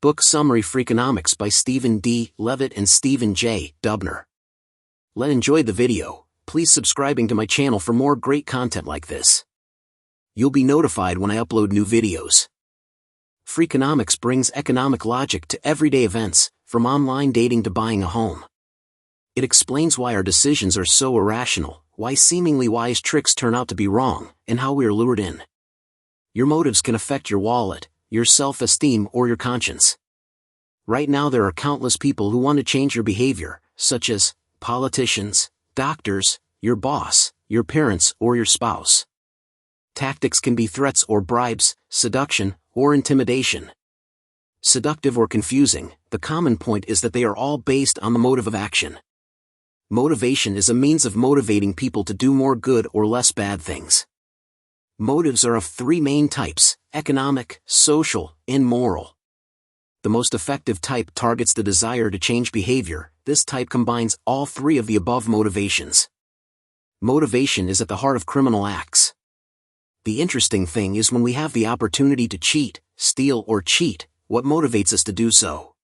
Book Summary Freakonomics by Stephen D. Levitt and Stephen J. Dubner. Enjoyed the video. Please subscribing to my channel for more great content like this. You'll be notified when I upload new videos. Freakonomics brings economic logic to everyday events, from online dating to buying a home. It explains why our decisions are so irrational, why seemingly wise tricks turn out to be wrong, and how we are lured in. Your motives can affect your wallet, your self-esteem, or your conscience. Right now there are countless people who want to change your behavior, such as politicians, doctors, your boss, your parents, or your spouse. Tactics can be threats or bribes, seduction, or intimidation. Seductive or confusing, the common point is that they are all based on the motive of action. Motivation is a means of motivating people to do more good or less bad things. Motives are of three main types: economic, social, and moral. The most effective type targets the desire to change behavior. This type combines all three of the above motivations. Motivation is at the heart of criminal acts. The interesting thing is when we have the opportunity to cheat, steal, or cheat, what motivates us to do so?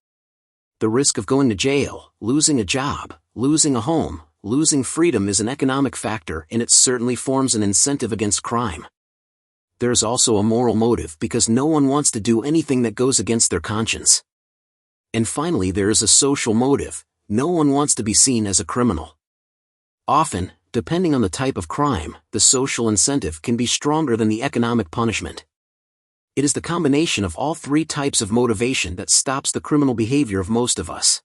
The risk of going to jail, losing a job, losing a home, losing freedom is an economic factor, and it certainly forms an incentive against crime. There's also a moral motive because no one wants to do anything that goes against their conscience. And finally there is a social motive. No one wants to be seen as a criminal. Often, depending on the type of crime, the social incentive can be stronger than the economic punishment. It is the combination of all three types of motivation that stops the criminal behavior of most of us.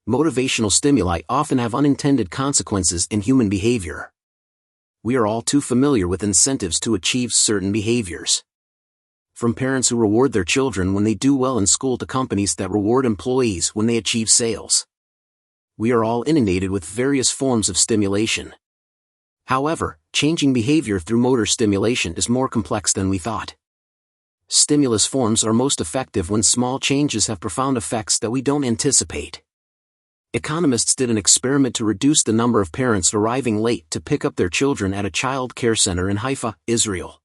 Motivational stimuli often have unintended consequences in human behavior. We are all too familiar with incentives to achieve certain behaviors. From parents who reward their children when they do well in school to companies that reward employees when they achieve sales. We are all inundated with various forms of stimulation. However, changing behavior through motor stimulation is more complex than we thought. Stimulus forms are most effective when small changes have profound effects that we don't anticipate. Economists did an experiment to reduce the number of parents arriving late to pick up their children at a child care center in Haifa, Israel.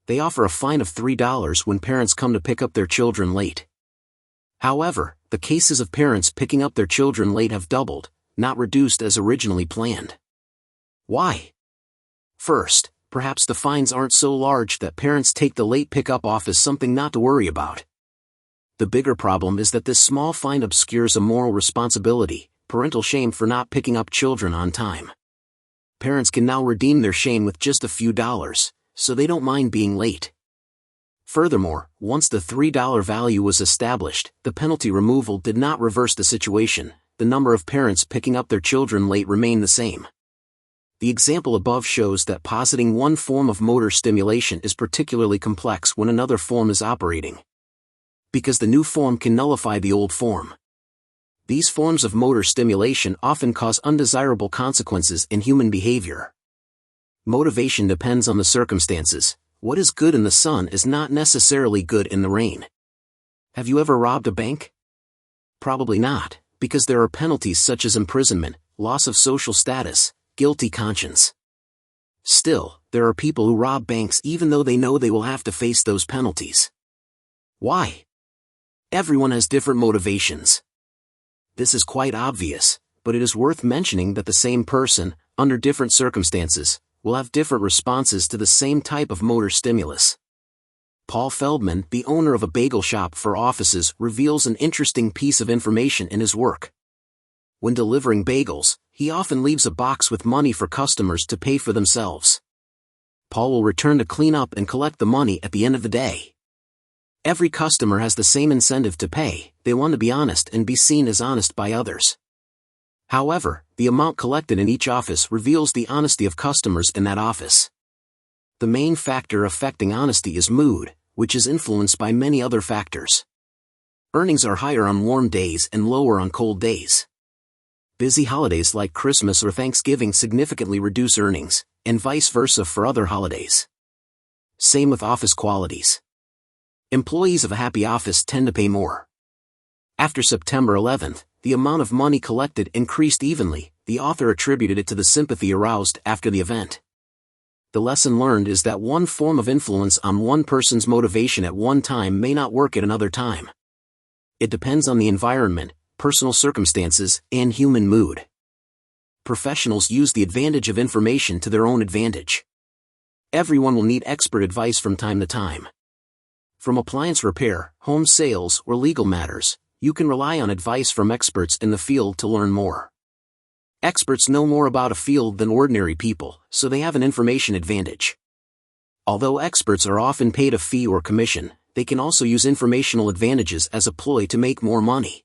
They offer a fine of $3 when parents come to pick up their children late. However, the cases of parents picking up their children late have doubled, not reduced as originally planned. Why? First, perhaps the fines aren't so large that parents take the late pickup off as something not to worry about. The bigger problem is that this small fine obscures a moral responsibility, parental shame for not picking up children on time. Parents can now redeem their shame with just a few dollars, so they don't mind being late. Furthermore, once the $3 value was established, the penalty removal did not reverse the situation. The number of parents picking up their children late remained the same. The example above shows that positing one form of motor stimulation is particularly complex when another form is operating, because the new form can nullify the old form. These forms of motor stimulation often cause undesirable consequences in human behavior. Motivation depends on the circumstances. What is good in the sun is not necessarily good in the rain. Have you ever robbed a bank? Probably not, because there are penalties such as imprisonment, loss of social status, guilty conscience. Still, there are people who rob banks even though they know they will have to face those penalties. Why? Everyone has different motivations. This is quite obvious, but it is worth mentioning that the same person, under different circumstances, will have different responses to the same type of motor stimulus. Paul Feldman, the owner of a bagel shop for offices, reveals an interesting piece of information in his work. When delivering bagels, he often leaves a box with money for customers to pay for themselves. Paul will return to clean up and collect the money at the end of the day. Every customer has the same incentive to pay. They want to be honest and be seen as honest by others. However, the amount collected in each office reveals the honesty of customers in that office. The main factor affecting honesty is mood, which is influenced by many other factors. Earnings are higher on warm days and lower on cold days. Busy holidays like Christmas or Thanksgiving significantly reduce earnings, and vice versa for other holidays. Same with office qualities. Employees of a happy office tend to pay more. After September 11th, the amount of money collected increased evenly. The author attributed it to the sympathy aroused after the event. The lesson learned is that one form of influence on one person's motivation at one time may not work at another time. It depends on the environment, personal circumstances, and human mood. Professionals use the advantage of information to their own advantage. Everyone will need expert advice from time to time. From appliance repair, home sales, or legal matters, you can rely on advice from experts in the field to learn more. Experts know more about a field than ordinary people, so they have an information advantage. Although experts are often paid a fee or commission, they can also use informational advantages as a ploy to make more money.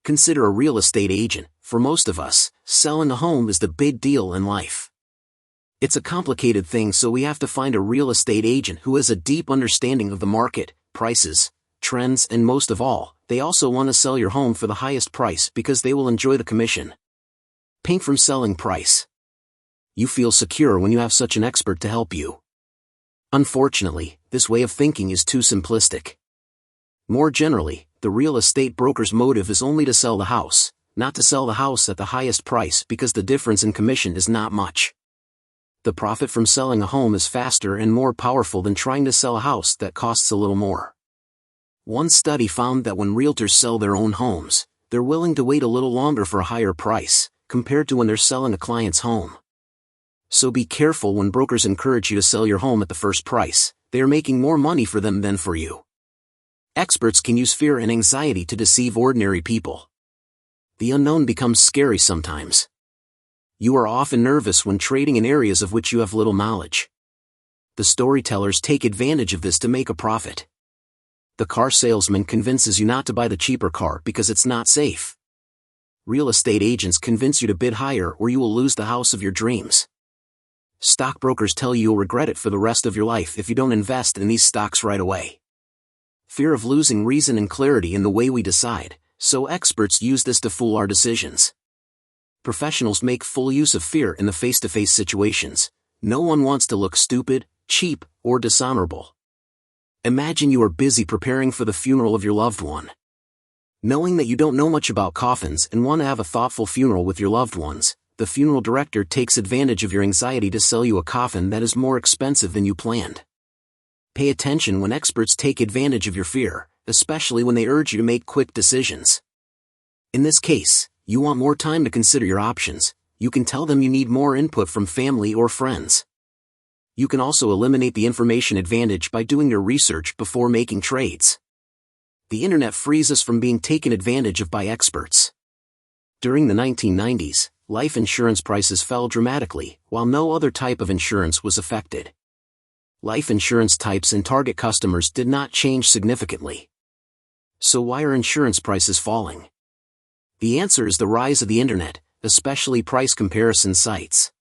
Consider a real estate agent. For most of us, selling a home is the big deal in life. It's a complicated thing, so we have to find a real estate agent who has a deep understanding of the market, prices, trends, and most of all, they also want to sell your home for the highest price because they will enjoy the commission. Pink from selling price. You feel secure when you have such an expert to help you. Unfortunately, this way of thinking is too simplistic. More generally, the real estate broker's motive is only to sell the house, not to sell the house at the highest price because the difference in commission is not much. The profit from selling a home is faster and more powerful than trying to sell a house that costs a little more. One study found that when realtors sell their own homes, they're willing to wait a little longer for a higher price, compared to when they're selling a client's home. So be careful when brokers encourage you to sell your home at the first price. They are making more money for them than for you. Experts can use fear and anxiety to deceive ordinary people. The unknown becomes scary sometimes. You are often nervous when trading in areas of which you have little knowledge. The storytellers take advantage of this to make a profit. The car salesman convinces you not to buy the cheaper car because it's not safe. Real estate agents convince you to bid higher or you will lose the house of your dreams. Stockbrokers tell you you'll regret it for the rest of your life if you don't invest in these stocks right away. Fear of losing reason and clarity in the way we decide, so experts use this to fool our decisions. Professionals make full use of fear in the face-to-face situations. No one wants to look stupid, cheap, or dishonorable. Imagine you are busy preparing for the funeral of your loved one. Knowing that you don't know much about coffins and want to have a thoughtful funeral with your loved ones, the funeral director takes advantage of your anxiety to sell you a coffin that is more expensive than you planned. Pay attention when experts take advantage of your fear, especially when they urge you to make quick decisions. In this case, you want more time to consider your options. You can tell them you need more input from family or friends. You can also eliminate the information advantage by doing your research before making trades. The internet frees us from being taken advantage of by experts. During the 1990s, life insurance prices fell dramatically, while no other type of insurance was affected. Life insurance types and target customers did not change significantly. So why are insurance prices falling? The answer is the rise of the internet, especially price comparison sites.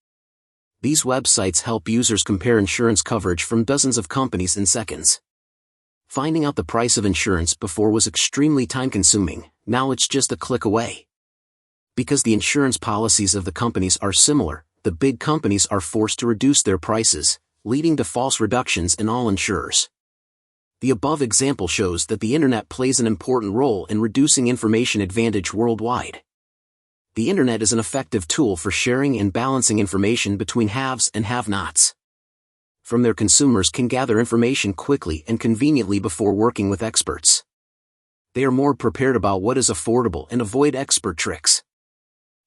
These websites help users compare insurance coverage from dozens of companies in seconds. Finding out the price of insurance before was extremely time-consuming, now it's just a click away. Because the insurance policies of the companies are similar, the big companies are forced to reduce their prices, leading to false reductions in all insurers. The above example shows that the internet plays an important role in reducing information advantage worldwide. The internet is an effective tool for sharing and balancing information between haves and have-nots. From there, consumers can gather information quickly and conveniently before working with experts. They are more prepared about what is affordable and avoid expert tricks.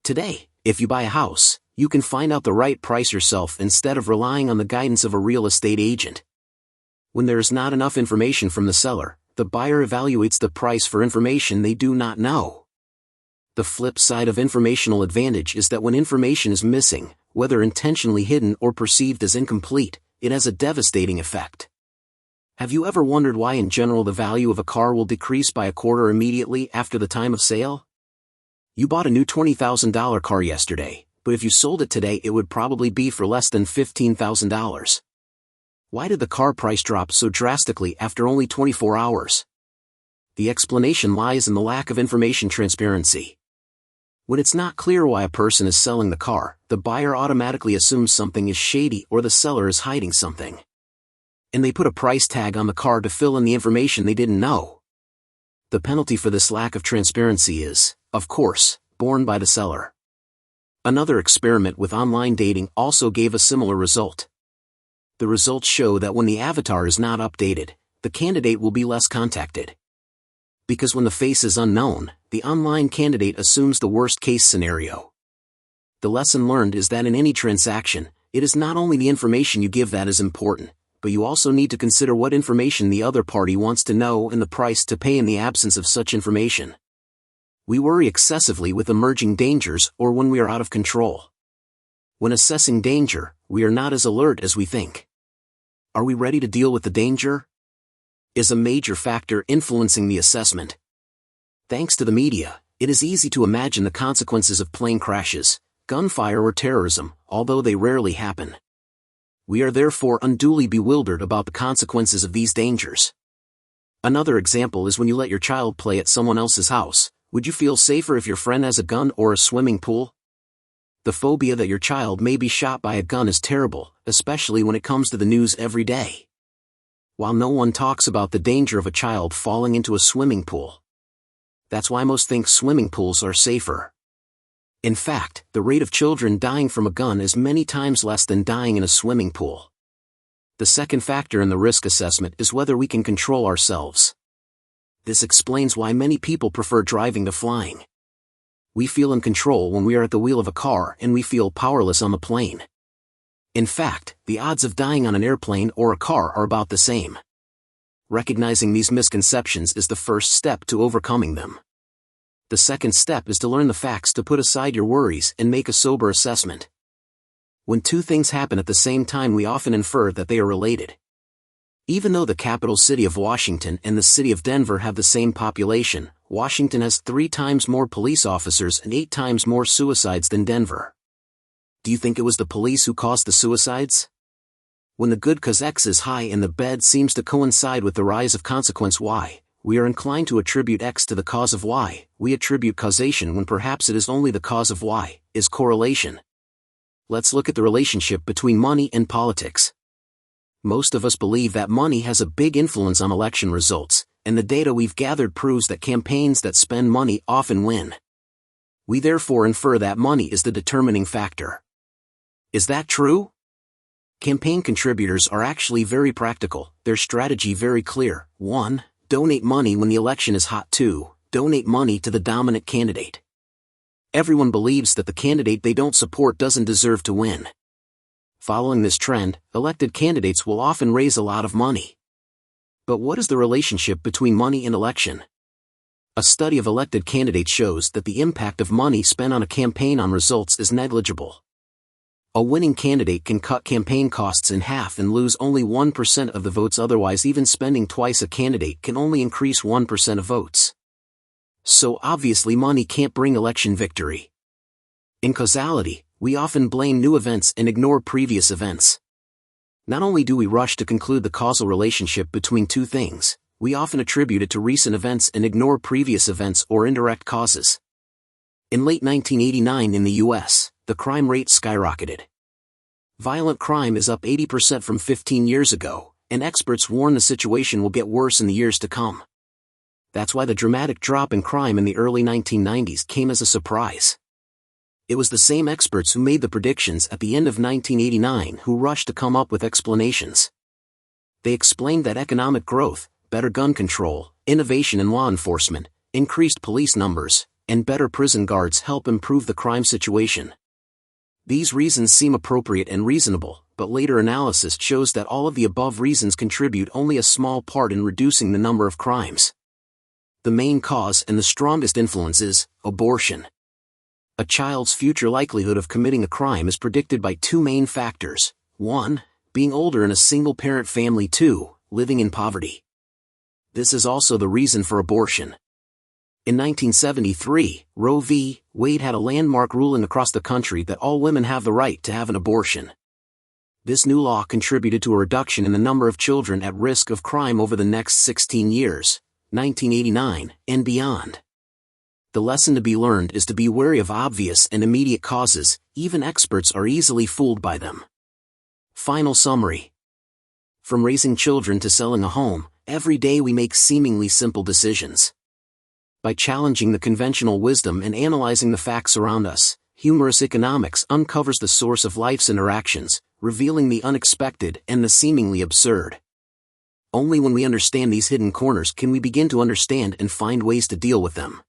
Today, if you buy a house, you can find out the right price yourself instead of relying on the guidance of a real estate agent. When there is not enough information from the seller, the buyer evaluates the price for information they do not know. The flip side of informational advantage is that when information is missing, whether intentionally hidden or perceived as incomplete, it has a devastating effect. Have you ever wondered why in general the value of a car will decrease by a quarter immediately after the time of sale? You bought a new $20,000 car yesterday, but if you sold it today it would probably be for less than $15,000. Why did the car price drop so drastically after only 24 hours? The explanation lies in the lack of information transparency. When it's not clear why a person is selling the car, the buyer automatically assumes something is shady or the seller is hiding something. And they put a price tag on the car to fill in the information they didn't know. The penalty for this lack of transparency is, of course, borne by the seller. Another experiment with online dating also gave a similar result. The results show that when the avatar is not updated, the candidate will be less contacted. Because when the face is unknown, the online candidate assumes the worst-case scenario. The lesson learned is that in any transaction, it is not only the information you give that is important, but you also need to consider what information the other party wants to know and the price to pay in the absence of such information. We worry excessively with emerging dangers or when we are out of control. When assessing danger, we are not as alert as we think. Are we ready to deal with the danger? Is a major factor influencing the assessment. Thanks to the media, it is easy to imagine the consequences of plane crashes, gunfire or terrorism, although they rarely happen. We are therefore unduly bewildered about the consequences of these dangers. Another example is when you let your child play at someone else's house. Would you feel safer if your friend has a gun or a swimming pool? The phobia that your child may be shot by a gun is terrible, especially when it comes to the news every day. While no one talks about the danger of a child falling into a swimming pool. That's why most think swimming pools are safer. In fact, the rate of children dying from a gun is many times less than dying in a swimming pool. The second factor in the risk assessment is whether we can control ourselves. This explains why many people prefer driving to flying. We feel in control when we are at the wheel of a car and we feel powerless on the plane. In fact, the odds of dying on an airplane or a car are about the same. Recognizing these misconceptions is the first step to overcoming them. The second step is to learn the facts to put aside your worries and make a sober assessment. When two things happen at the same time, we often infer that they are related. Even though the capital city of Washington and the city of Denver have the same population, Washington has 3 times more police officers and 8 times more suicides than Denver. Do you think it was the police who caused the suicides? When the good cause X is high and the bad seems to coincide with the rise of consequence Y, we are inclined to attribute X to the cause of Y. We attribute causation when perhaps it is only the cause of Y, is correlation. Let's look at the relationship between money and politics. Most of us believe that money has a big influence on election results, and the data we've gathered proves that campaigns that spend money often win. We therefore infer that money is the determining factor. Is that true? Campaign contributors are actually very practical, their strategy very clear. 1. Donate money when the election is hot. 2. Donate money to the dominant candidate. Everyone believes that the candidate they don't support doesn't deserve to win. Following this trend, elected candidates will often raise a lot of money. But what is the relationship between money and election? A study of elected candidates shows that the impact of money spent on a campaign on results is negligible. A winning candidate can cut campaign costs in half and lose only 1% of the votes. Otherwise, even spending twice a candidate can only increase 1% of votes. So obviously money can't bring election victory. In causality, we often blame new events and ignore previous events. Not only do we rush to conclude the causal relationship between two things, we often attribute it to recent events and ignore previous events or indirect causes. In late 1989 in the US, the crime rate skyrocketed. Violent crime is up 80% from 15 years ago, and experts warn the situation will get worse in the years to come. That's why the dramatic drop in crime in the early 1990s came as a surprise. It was the same experts who made the predictions at the end of 1989 who rushed to come up with explanations. They explained that economic growth, better gun control, innovation in law enforcement, increased police numbers, and better prison guards help improve the crime situation. These reasons seem appropriate and reasonable, but later analysis shows that all of the above reasons contribute only a small part in reducing the number of crimes. The main cause and the strongest influence is abortion. A child's future likelihood of committing a crime is predicted by 2 main factors. 1. Being older in a single-parent family. 2. Living in poverty. This is also the reason for abortion. In 1973, Roe v. Wade had a landmark ruling across the country that all women have the right to have an abortion. This new law contributed to a reduction in the number of children at risk of crime over the next 16 years, 1989, and beyond. The lesson to be learned is to be wary of obvious and immediate causes. Even experts are easily fooled by them. Final summary. From raising children to selling a home, every day we make seemingly simple decisions. By challenging the conventional wisdom and analyzing the facts around us, humorous economics uncovers the source of life's interactions, revealing the unexpected and the seemingly absurd. Only when we understand these hidden corners can we begin to understand and find ways to deal with them.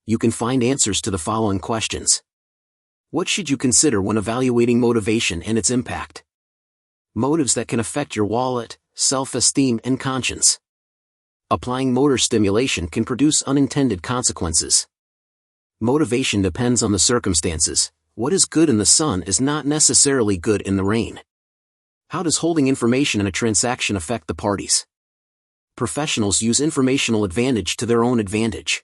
You can find answers to the following questions. What should you consider when evaluating motivation and its impact? Motives that can affect your wallet, self-esteem, and conscience. Applying motor stimulation can produce unintended consequences. Motivation depends on the circumstances. What is good in the sun is not necessarily good in the rain. How does holding information in a transaction affect the parties? Professionals use informational advantage to their own advantage.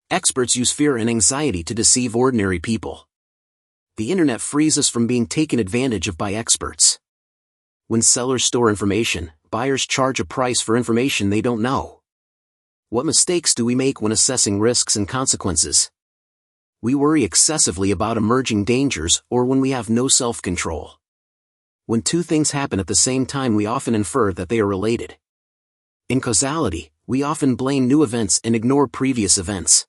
Experts use fear and anxiety to deceive ordinary people. The internet frees us from being taken advantage of by experts. When sellers store information, buyers charge a price for information they don't know. What mistakes do we make when assessing risks and consequences? We worry excessively about emerging dangers or when we have no self-control. When two things happen at the same time, we often infer that they are related. In causality, we often blame new events and ignore previous events.